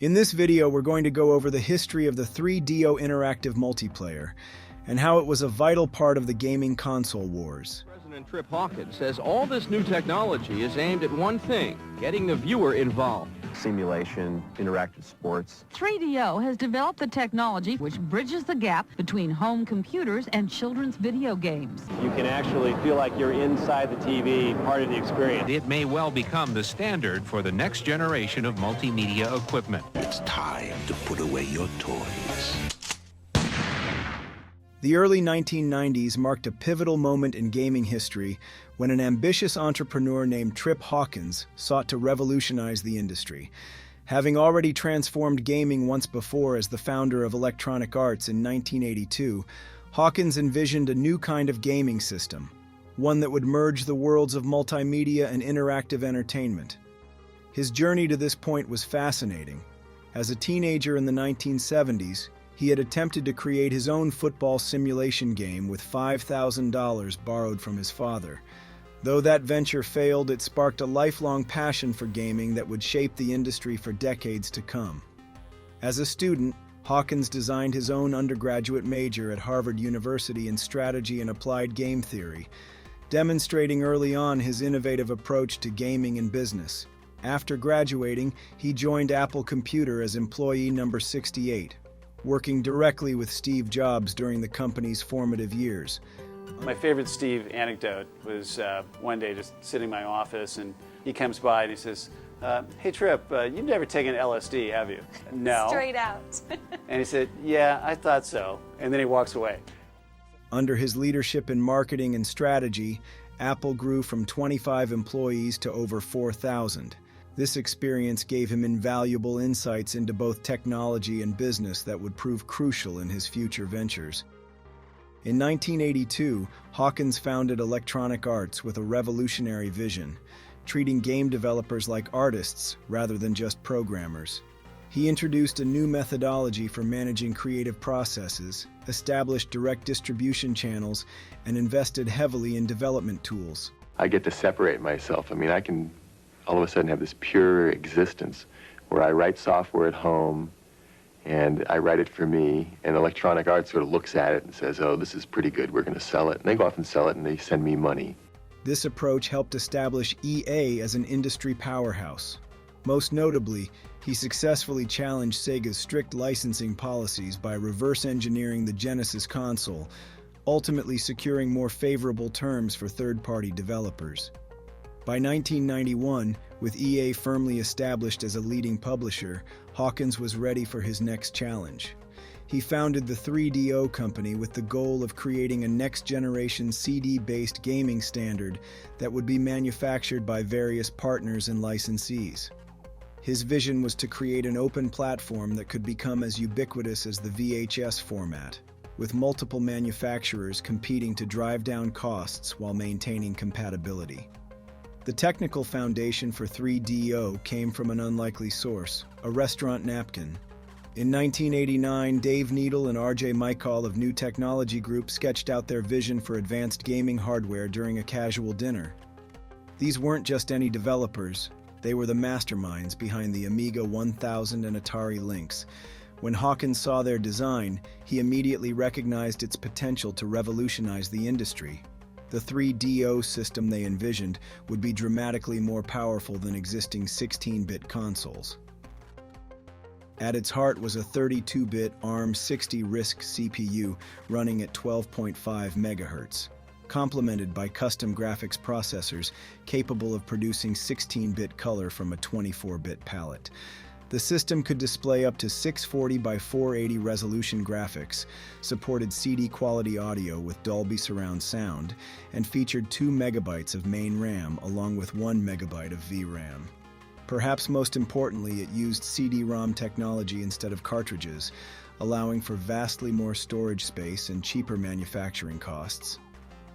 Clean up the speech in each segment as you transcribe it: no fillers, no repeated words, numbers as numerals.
In this video, we're going to go over the history of the 3DO interactive multiplayer and how it was a vital part of the gaming console wars. President Trip Hawkins says all this new technology is aimed at one thing, getting the viewer involved. Simulation, interactive sports. 3DO has developed the technology which bridges the gap between home computers and children's video games. You can actually feel like you're inside the TV, part of the experience. It may well become the standard for the next generation of multimedia equipment. It's time to put away your toys. The early 1990s marked a pivotal moment in gaming history when an ambitious entrepreneur named Trip Hawkins sought to revolutionize the industry. Having already transformed gaming once before as the founder of Electronic Arts in 1982, Hawkins envisioned a new kind of gaming system, one that would merge the worlds of multimedia and interactive entertainment. His journey to this point was fascinating. As a teenager in the 1970s, he had attempted to create his own football simulation game with $5,000 borrowed from his father. Though that venture failed, it sparked a lifelong passion for gaming that would shape the industry for decades to come. As a student, Hawkins designed his own undergraduate major at Harvard University in strategy and applied game theory, demonstrating early on his innovative approach to gaming and business. After graduating, he joined Apple Computer as employee number 68. Working directly with Steve Jobs during the company's formative years. My favorite Steve anecdote was one day just sitting in my office and he comes by and he says, hey Trip, you've never taken LSD, have you? No. Straight out. And he said, yeah, I thought so. And then he walks away. Under his leadership in marketing and strategy, Apple grew from 25 employees to over 4,000. This experience gave him invaluable insights into both technology and business that would prove crucial in his future ventures. In 1982, Hawkins founded Electronic Arts with a revolutionary vision, treating game developers like artists rather than just programmers. He introduced a new methodology for managing creative processes, established direct distribution channels, and invested heavily in development tools. I get to separate myself. I can all of a sudden have this pure existence where I write software at home and I write it for me, and Electronic Arts sort of looks at it and says, oh, this is pretty good, we're going to sell it. And they go off and sell it and they send me money. This approach helped establish EA as an industry powerhouse. Most notably, he successfully challenged Sega's strict licensing policies by reverse engineering the Genesis console, ultimately securing more favorable terms for third-party developers. By 1991, with EA firmly established as a leading publisher, Hawkins was ready for his next challenge. He founded the 3DO company with the goal of creating a next-generation CD-based gaming standard that would be manufactured by various partners and licensees. His vision was to create an open platform that could become as ubiquitous as the VHS format, with multiple manufacturers competing to drive down costs while maintaining compatibility. The technical foundation for 3DO came from an unlikely source, a restaurant napkin. In 1989, Dave Needle and RJ Michael of New Technology Group sketched out their vision for advanced gaming hardware during a casual dinner. These weren't just any developers, they were the masterminds behind the Amiga 1000 and Atari Lynx. When Hawkins saw their design, he immediately recognized its potential to revolutionize the industry. The 3DO system they envisioned would be dramatically more powerful than existing 16-bit consoles. At its heart was a 32-bit ARM60 RISC CPU running at 12.5 MHz, complemented by custom graphics processors capable of producing 16-bit color from a 24-bit palette. The system could display up to 640 by 480 resolution graphics, supported CD-quality audio with Dolby surround sound, and featured 2 MB of main RAM along with 1 MB of VRAM. Perhaps most importantly, it used CD-ROM technology instead of cartridges, allowing for vastly more storage space and cheaper manufacturing costs.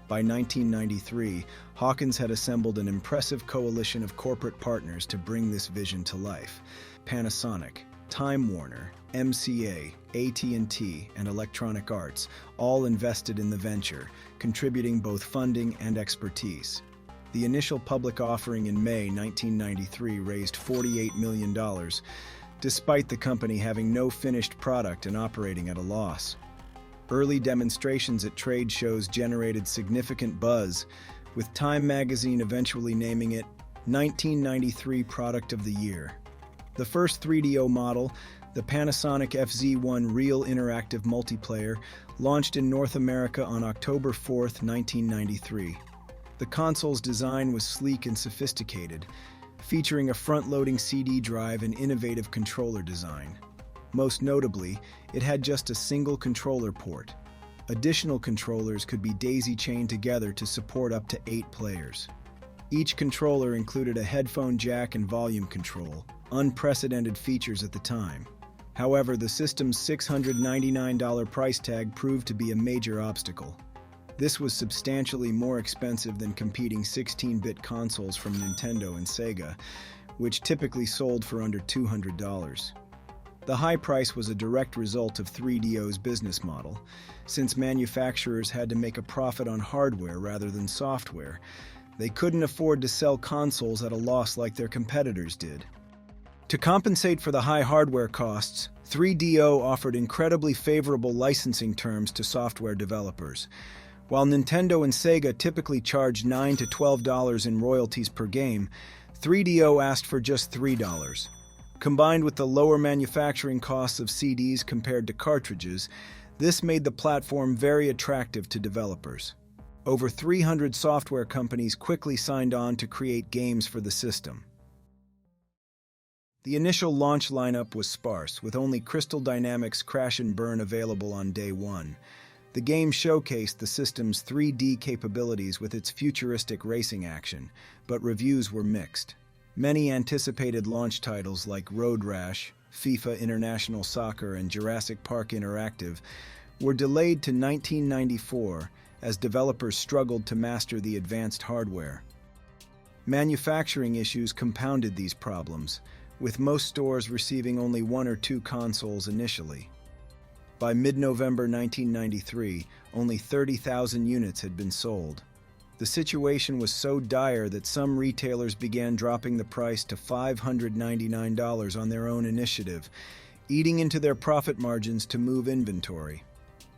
By 1993, Hawkins had assembled an impressive coalition of corporate partners to bring this vision to life. Panasonic, Time Warner, MCA, AT&T, and Electronic Arts all invested in the venture, contributing both funding and expertise. The initial public offering in May 1993 raised $48 million, despite the company having no finished product and operating at a loss. Early demonstrations at trade shows generated significant buzz, with Time magazine eventually naming it 1993 Product of the Year. The first 3DO model, the Panasonic FZ1 Real Interactive Multiplayer, launched in North America on October 4, 1993. The console's design was sleek and sophisticated, featuring a front-loading CD drive and innovative controller design. Most notably, it had just a single controller port. Additional controllers could be daisy-chained together to support up to 8 players. Each controller included a headphone jack and volume control, unprecedented features at the time. However, the system's $699 price tag proved to be a major obstacle. This was substantially more expensive than competing 16-bit consoles from Nintendo and Sega, which typically sold for under $200. The high price was a direct result of 3DO's business model, since manufacturers had to make a profit on hardware rather than software. They couldn't afford to sell consoles at a loss like their competitors did. To compensate for the high hardware costs, 3DO offered incredibly favorable licensing terms to software developers. While Nintendo and Sega typically charged $9 to $12 in royalties per game, 3DO asked for just $3. Combined with the lower manufacturing costs of CDs compared to cartridges, this made the platform very attractive to developers. Over 300 software companies quickly signed on to create games for the system. The initial launch lineup was sparse, with only Crystal Dynamics' Crash and Burn available on day one. The game showcased the system's 3D capabilities with its futuristic racing action, but reviews were mixed. Many anticipated launch titles like Road Rash, FIFA International Soccer, and Jurassic Park Interactive were delayed to 1994 as developers struggled to master the advanced hardware. Manufacturing issues compounded these problems, with most stores receiving only 1 or 2 consoles initially. By mid-November 1993, only 30,000 units had been sold. The situation was so dire that some retailers began dropping the price to $599 on their own initiative, eating into their profit margins to move inventory.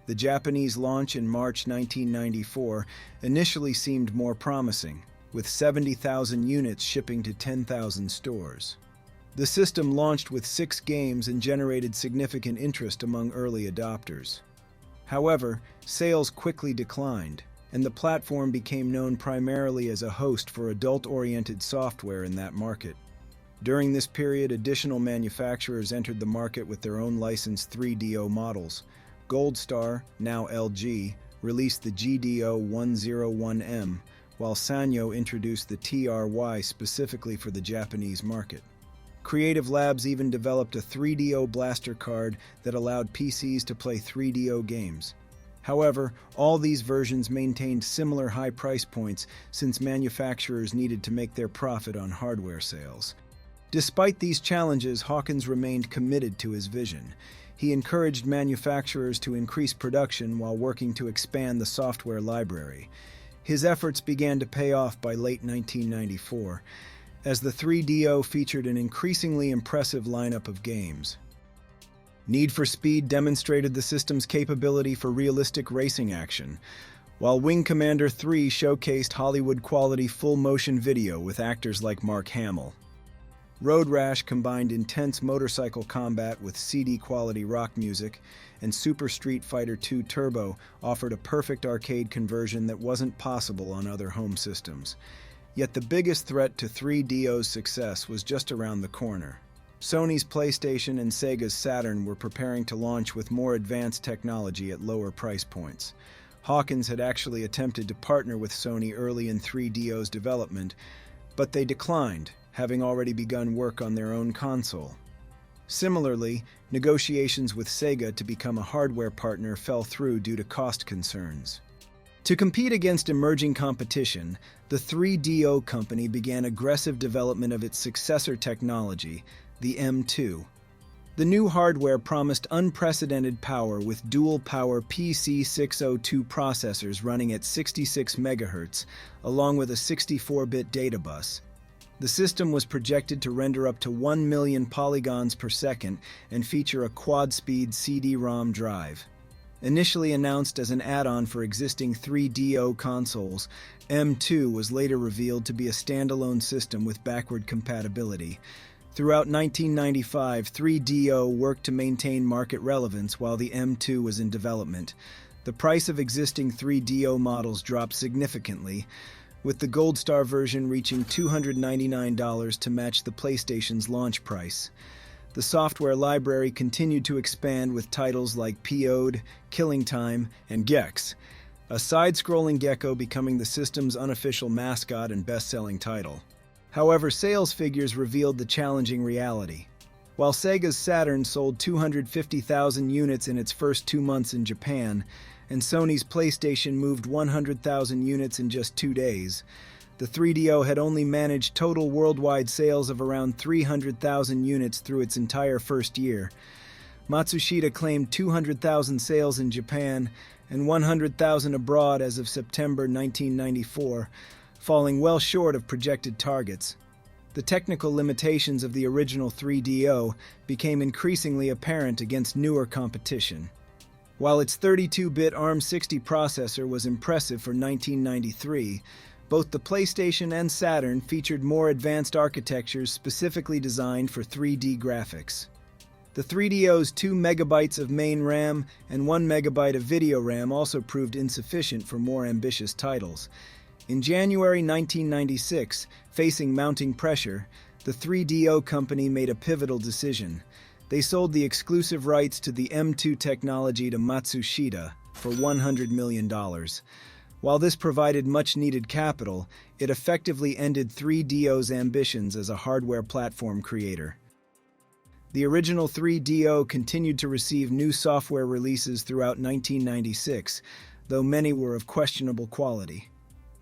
The Japanese launch in March 1994 initially seemed more promising, with 70,000 units shipping to 10,000 stores. The system launched with 6 games and generated significant interest among early adopters. However, sales quickly declined, and the platform became known primarily as a host for adult-oriented software in that market. During this period, additional manufacturers entered the market with their own licensed 3DO models. Gold Star, now LG, released the GDO101M, while Sanyo introduced the TRY specifically for the Japanese market. Creative Labs even developed a 3DO blaster card that allowed PCs to play 3DO games. However, all these versions maintained similar high price points since manufacturers needed to make their profit on hardware sales. Despite these challenges, Hawkins remained committed to his vision. He encouraged manufacturers to increase production while working to expand the software library. His efforts began to pay off by late 1994, as the 3DO featured an increasingly impressive lineup of games. Need for Speed demonstrated the system's capability for realistic racing action, while Wing Commander 3 showcased Hollywood-quality full-motion video with actors like Mark Hamill. Road Rash combined intense motorcycle combat with CD-quality rock music, and Super Street Fighter II Turbo offered a perfect arcade conversion that wasn't possible on other home systems. Yet the biggest threat to 3DO's success was just around the corner. Sony's PlayStation and Sega's Saturn were preparing to launch with more advanced technology at lower price points. Hawkins had actually attempted to partner with Sony early in 3DO's development, but they declined, having already begun work on their own console. Similarly, negotiations with Sega to become a hardware partner fell through due to cost concerns. To compete against emerging competition, the 3DO company began aggressive development of its successor technology, the M2. The new hardware promised unprecedented power with dual-power PC602 processors running at 66 MHz, along with a 64-bit data bus. The system was projected to render up to 1 million polygons per second and feature a quad-speed CD-ROM drive. Initially announced as an add-on for existing 3DO consoles, M2 was later revealed to be a standalone system with backward compatibility. Throughout 1995, 3DO worked to maintain market relevance while the M2 was in development. The price of existing 3DO models dropped significantly, with the Gold Star version reaching $299 to match the PlayStation's launch price. The software library continued to expand with titles like P.O.D., Killing Time, and Gex, a side-scrolling gecko becoming the system's unofficial mascot and best-selling title. However, sales figures revealed the challenging reality. While Sega's Saturn sold 250,000 units in its first 2 months in Japan, and Sony's PlayStation moved 100,000 units in just 2 days, the 3DO had only managed total worldwide sales of around 300,000 units through its entire first year. Matsushita claimed 200,000 sales in Japan and 100,000 abroad as of September 1994, falling well short of projected targets. The technical limitations of the original 3DO became increasingly apparent against newer competition. While its 32-bit ARM60 processor was impressive for 1993, both the PlayStation and Saturn featured more advanced architectures specifically designed for 3D graphics. The 3DO's 2 megabytes of main RAM and 1 megabyte of video RAM also proved insufficient for more ambitious titles. In January 1996, facing mounting pressure, the 3DO company made a pivotal decision. They sold the exclusive rights to the M2 technology to Matsushita for $100 million. While this provided much-needed capital, it effectively ended 3DO's ambitions as a hardware platform creator. The original 3DO continued to receive new software releases throughout 1996, though many were of questionable quality.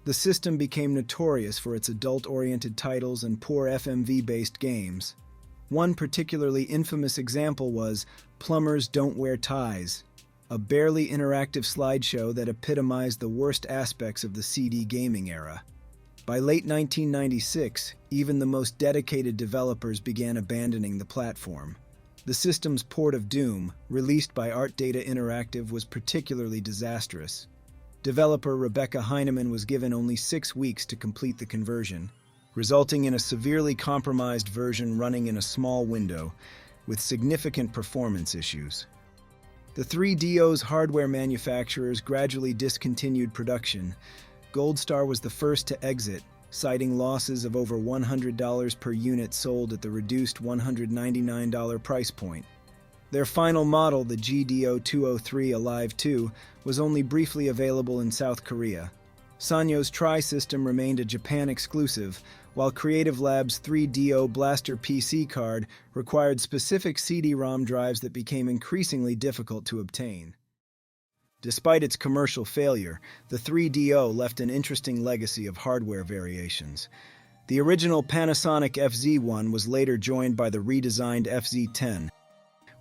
The system became notorious for its adult-oriented titles and poor FMV-based games. One particularly infamous example was Plumbers Don't Wear Ties, a barely interactive slideshow that epitomized the worst aspects of the CD gaming era. By late 1996, even the most dedicated developers began abandoning the platform. The system's port of Doom, released by Art Data Interactive, was particularly disastrous. Developer Rebecca Heinemann was given only 6 weeks to complete the conversion, resulting in a severely compromised version running in a small window, with significant performance issues. The 3DO's hardware manufacturers gradually discontinued production. Gold Star was the first to exit, citing losses of over $100 per unit sold at the reduced $199 price point. Their final model, the GDO-203 Alive 2, was only briefly available in South Korea. Sanyo's Tri-System remained a Japan exclusive, while Creative Labs' 3DO Blaster PC card required specific CD-ROM drives that became increasingly difficult to obtain. Despite its commercial failure, the 3DO left an interesting legacy of hardware variations. The original Panasonic FZ1 was later joined by the redesigned FZ10,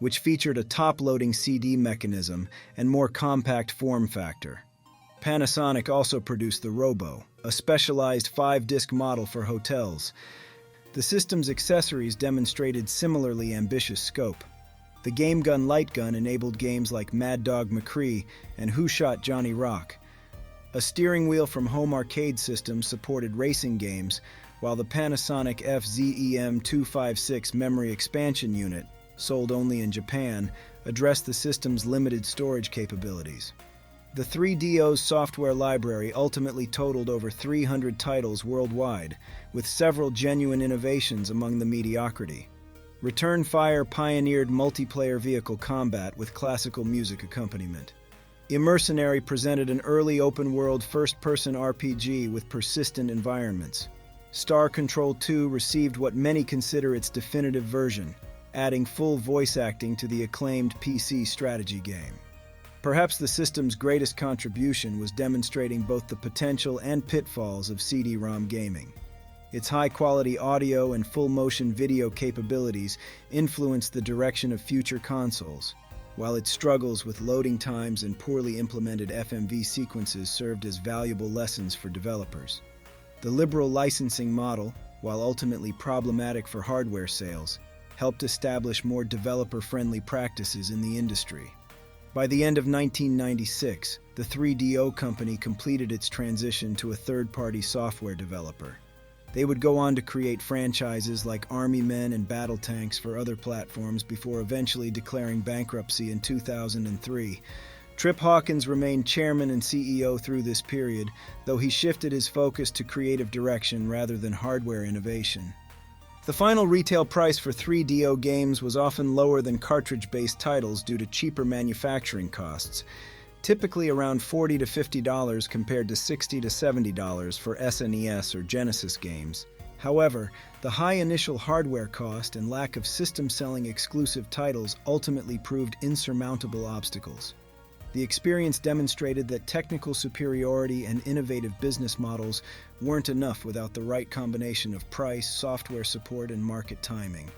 which featured a top-loading CD mechanism and more compact form factor. Panasonic also produced the Robo, a specialized 5-disc model for hotels. The system's accessories demonstrated similarly ambitious scope. The Game Gun Light Gun enabled games like Mad Dog McCree and Who Shot Johnny Rock. A steering wheel from home arcade systems supported racing games, while the Panasonic FZEM256 memory expansion unit, sold only in Japan, addressed the system's limited storage capabilities. The 3DO's software library ultimately totaled over 300 titles worldwide, with several genuine innovations among the mediocrity. Return Fire pioneered multiplayer vehicle combat with classical music accompaniment. Immersionary presented an early open-world first-person RPG with persistent environments. Star Control 2 received what many consider its definitive version, adding full voice acting to the acclaimed PC strategy game. Perhaps the system's greatest contribution was demonstrating both the potential and pitfalls of CD-ROM gaming. Its high-quality audio and full-motion video capabilities influenced the direction of future consoles, while its struggles with loading times and poorly implemented FMV sequences served as valuable lessons for developers. The liberal licensing model, while ultimately problematic for hardware sales, helped establish more developer-friendly practices in the industry. By the end of 1996, the 3DO company completed its transition to a third-party software developer. They would go on to create franchises like Army Men and Battle Tanks for other platforms before eventually declaring bankruptcy in 2003. Trip Hawkins remained chairman and CEO through this period, though he shifted his focus to creative direction rather than hardware innovation. The final retail price for 3DO games was often lower than cartridge-based titles due to cheaper manufacturing costs, typically around $40 to $50 compared to $60 to $70 for SNES or Genesis games. However, the high initial hardware cost and lack of system-selling exclusive titles ultimately proved insurmountable obstacles. The experience demonstrated that technical superiority and innovative business models weren't enough without the right combination of price, software support, and market timing.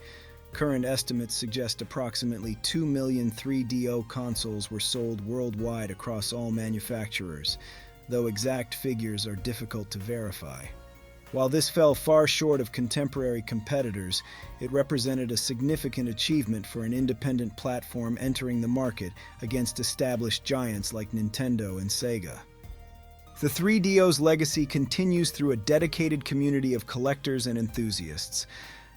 Current estimates suggest approximately 2 million 3DO consoles were sold worldwide across all manufacturers, though exact figures are difficult to verify. While this fell far short of contemporary competitors, it represented a significant achievement for an independent platform entering the market against established giants like Nintendo and Sega. The 3DO's legacy continues through a dedicated community of collectors and enthusiasts.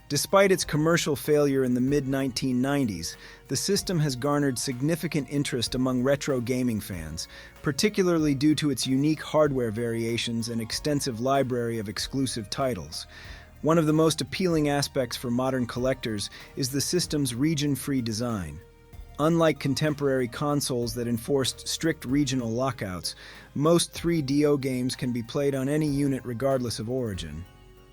Despite its commercial failure in the mid-1990s, the system has garnered significant interest among retro gaming fans, particularly due to its unique hardware variations and extensive library of exclusive titles. One of the most appealing aspects for modern collectors is the system's region-free design. Unlike contemporary consoles that enforced strict regional lockouts, most 3DO games can be played on any unit regardless of origin.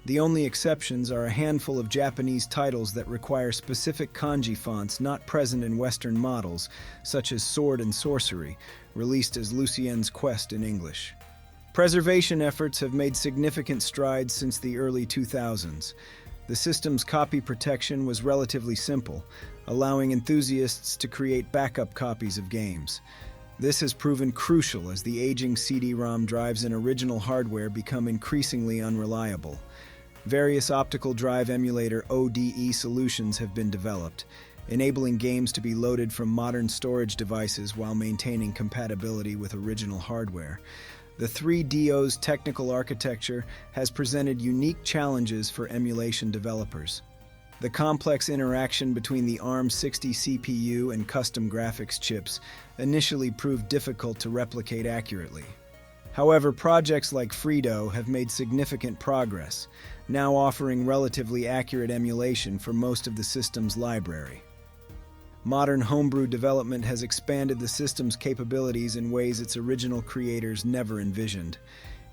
The only exceptions are a handful of Japanese titles that require specific kanji fonts not present in Western models, such as Sword and Sorcery, released as Lucien's Quest in English. Preservation efforts have made significant strides since the early 2000s. The system's copy protection was relatively simple, allowing enthusiasts to create backup copies of games. This has proven crucial as the aging CD-ROM drives in original hardware become increasingly unreliable. Various optical drive emulator ODE solutions have been developed, enabling games to be loaded from modern storage devices while maintaining compatibility with original hardware. The 3DO's technical architecture has presented unique challenges for emulation developers. The complex interaction between the ARM60 CPU and custom graphics chips initially proved difficult to replicate accurately. However, projects like Fredo have made significant progress, now offering relatively accurate emulation for most of the system's library. Modern homebrew development has expanded the system's capabilities in ways its original creators never envisioned.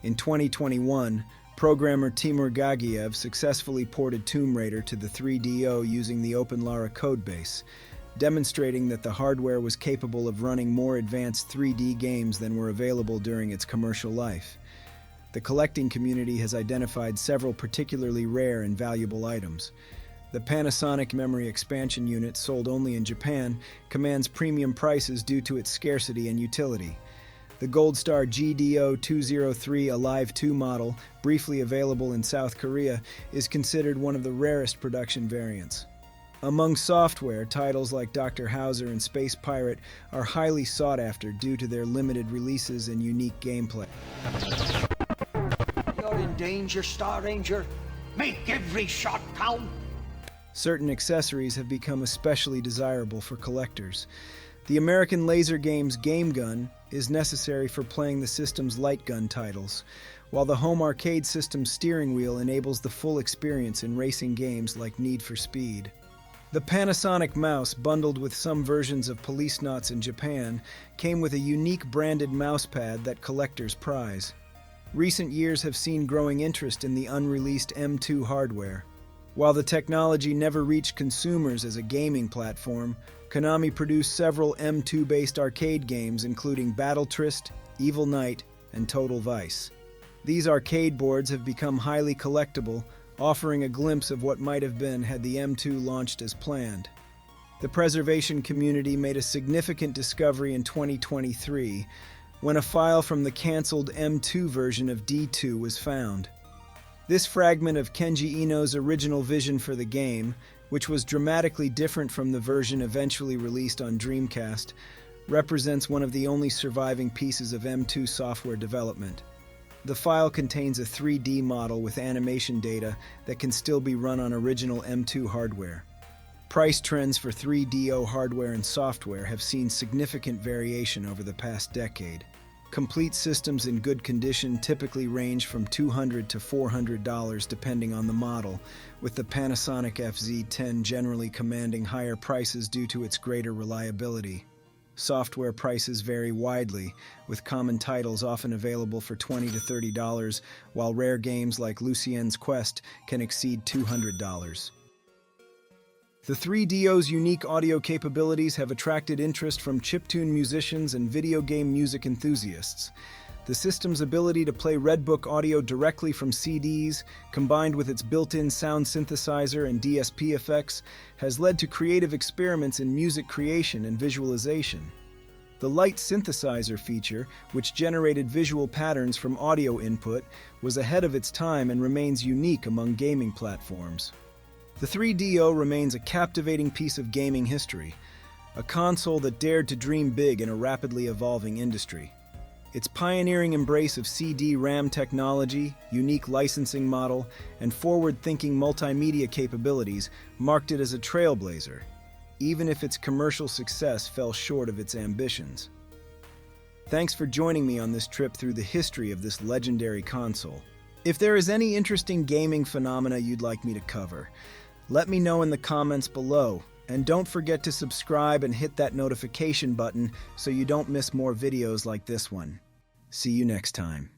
In 2021, programmer Timur Gagiev successfully ported Tomb Raider to the 3DO using the OpenLara codebase, demonstrating that the hardware was capable of running more advanced 3D games than were available during its commercial life. The collecting community has identified several particularly rare and valuable items. The Panasonic Memory Expansion Unit, sold only in Japan, commands premium prices due to its scarcity and utility. The Goldstar GDO203 Alive 2 model, briefly available in South Korea, is considered one of the rarest production variants. Among software, titles like Dr. Hauser and Space Pirate are highly sought after due to their limited releases and unique gameplay. You're in danger, Star Ranger. Make every shot count. Certain accessories have become especially desirable for collectors. The American Laser Games Game Gun is necessary for playing the system's light gun titles, while the home arcade system's steering wheel enables the full experience in racing games like Need for Speed. The Panasonic mouse, bundled with some versions of Policenauts in Japan, came with a unique branded mousepad that collectors prize. Recent years have seen growing interest in the unreleased M2 hardware. While the technology never reached consumers as a gaming platform, Konami produced several M2-based arcade games including Battle Tryst, Evil Knight, and Total Vice. These arcade boards have become highly collectible, offering a glimpse of what might have been had the M2 launched as planned. The preservation community made a significant discovery in 2023 when a file from the cancelled M2 version of D2 was found. This fragment of Kenji Ino's original vision for the game, which was dramatically different from the version eventually released on Dreamcast, represents one of the only surviving pieces of M2 software development. The file contains a 3D model with animation data that can still be run on original M2 hardware. Price trends for 3DO hardware and software have seen significant variation over the past decade. Complete systems in good condition typically range from $200 to $400 depending on the model, with the Panasonic FZ10 generally commanding higher prices due to its greater reliability. Software prices vary widely, with common titles often available for $20 to $30, while rare games like Lucien's Quest can exceed $200. The 3DO's unique audio capabilities have attracted interest from chiptune musicians and video game music enthusiasts. The system's ability to play Redbook audio directly from CDs, combined with its built-in sound synthesizer and DSP effects, has led to creative experiments in music creation and visualization. The light synthesizer feature, which generated visual patterns from audio input, was ahead of its time and remains unique among gaming platforms. The 3DO remains a captivating piece of gaming history, a console that dared to dream big in a rapidly evolving industry. Its pioneering embrace of CD-RAM technology, unique licensing model, and forward-thinking multimedia capabilities marked it as a trailblazer, even if its commercial success fell short of its ambitions. Thanks for joining me on this trip through the history of this legendary console. If there is any interesting gaming phenomena you'd like me to cover, let me know in the comments below, and don't forget to subscribe and hit that notification button so you don't miss more videos like this one. See you next time.